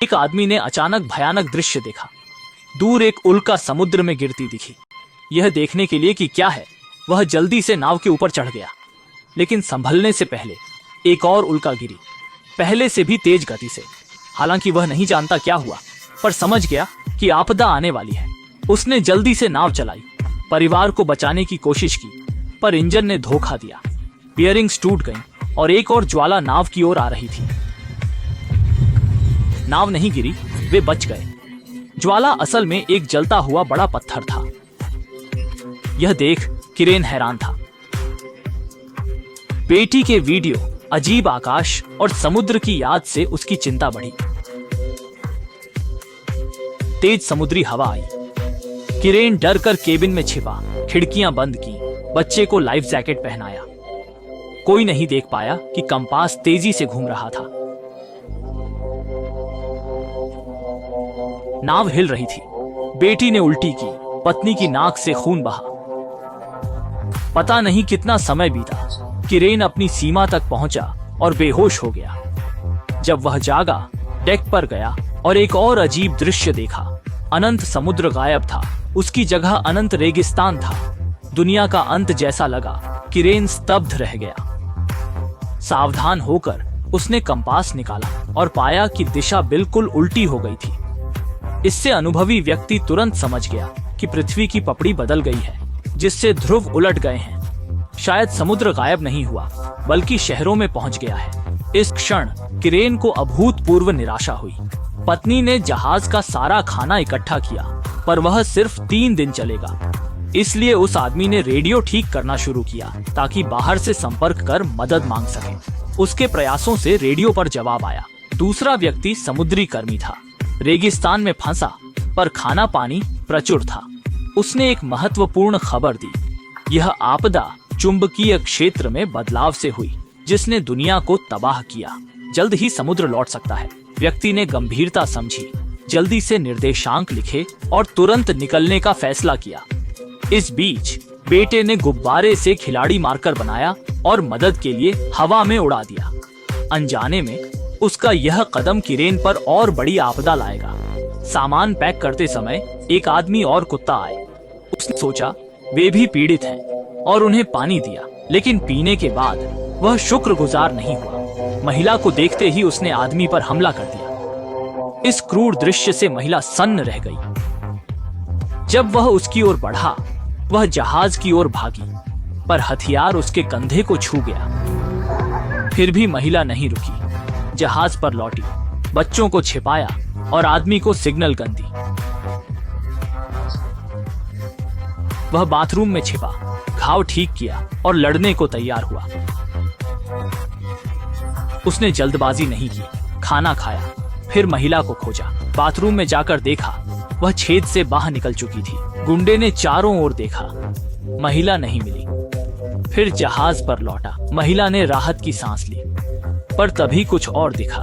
एक आदमी ने अचानक भयानक दृश्य देखा। दूर एक उल्का समुद्र में गिरती दिखी। यह देखने के लिए कि क्या है, वह जल्दी से नाव के ऊपर चढ़ गया, लेकिन संभलने से पहले एक और उल्का गिरी, पहले से भी तेज गति से। हालांकि वह नहीं जानता क्या हुआ, पर समझ गया कि आपदा आने वाली है। उसने जल्दी से नाव चलाई, परिवार को बचाने की कोशिश की, पर इंजन ने धोखा दिया। बियरिंग्स टूट गईं और एक और ज्वाला नाव की ओर आ रही थी। नाव नहीं गिरी, वे बच गए। ज्वाला असल में एक जलता हुआ बड़ा पत्थर था। यह देख किरेन हैरान था। बेटी के वीडियो, अजीब आकाश और समुद्र की याद से उसकी चिंता बढ़ी। तेज समुद्री हवा आई। किरेन डर कर केबिन में छिपा, खिड़कियां बंद की, बच्चे को लाइफ जैकेट पहनाया। कोई नहीं देख पाया कि कंपास तेजी से घूम रहा था। नाव हिल रही थी। बेटी ने उल्टी की, पत्नी की नाक से खून बहा। पता नहीं कितना समय बीता। किरेन अपनी सीमा तक पहुंचा और बेहोश हो गया। जब वह जागा, डेक पर गया और एक और अजीब दृश्य देखा। अनंत समुद्र गायब था, उसकी जगह अनंत रेगिस्तान था। दुनिया का अंत जैसा लगा। किरेन स्तब्ध रह गया। सावधान होकर उसने कंपास निकाला और पाया कि दिशा बिल्कुल उल्टी हो गई थी। इससे अनुभवी व्यक्ति तुरंत समझ गया कि पृथ्वी की पपड़ी बदल गई है, जिससे ध्रुव उलट गए हैं। शायद समुद्र गायब नहीं हुआ, बल्कि शहरों में पहुंच गया है। इस क्षण किरेन को अभूतपूर्व निराशा हुई। पत्नी ने जहाज का सारा खाना इकट्ठा किया, पर वह सिर्फ 3 दिन चलेगा। इसलिए उस आदमी ने रेडियो ठीक करना शुरू किया, ताकि बाहर से संपर्क कर मदद मांग सके। उसके प्रयासों से रेडियो पर जवाब आया। दूसरा व्यक्ति समुद्री कर्मी था। रेगिस्तान में फंसा, पर खाना पानी प्रचुर था। उसने एक महत्वपूर्ण खबर दी। यह आपदा चुंबकीय क्षेत्र में बदलाव से हुई, जिसने दुनिया को तबाह किया। जल्द ही समुद्र लौट सकता है। व्यक्ति ने गंभीरता समझी, जल्दी से निर्देशांक लिखे और तुरंत निकलने का फैसला किया। इस बीच बेटे ने गुब्बारे से खिलाड़ी मार्कर बनाया और मदद के लिए हवा में उड़ा दिया। अनजाने में उसका यह कदम किरेन पर और बड़ी आपदा लाएगा। सामान पैक करते समय एक आदमी और कुत्ता आए। उसने सोचा वे भी पीड़ित हैं और उन्हें पानी दिया, लेकिन पीने के बाद वह शुक्रगुजार नहीं हुआ। महिला को देखते ही उसने आदमी पर हमला कर दिया। इस क्रूर दृश्य से महिला सन्न रह गई। जब वह उसकी ओर बढ़ा, वह जहाज की ओर भागी, पर हथियार उसके कंधे को छू गया। फिर भी महिला नहीं रुकी। जहाज पर लौटी, बच्चों को छिपाया और आदमी को सिग्नल गन दी। वह बाथरूम में छिपा, घाव ठीक किया और लड़ने को तैयार हुआ। उसने जल्दबाजी नहीं की, खाना खाया, फिर महिला को खोजा। बाथरूम में जाकर देखा, वह छेद से बाहर निकल चुकी थी। गुंडे ने चारों ओर देखा, महिला नहीं मिली। फिर जहाज पर लौटा। महिला ने राहत की सांस ली, पर तभी कुछ और दिखा।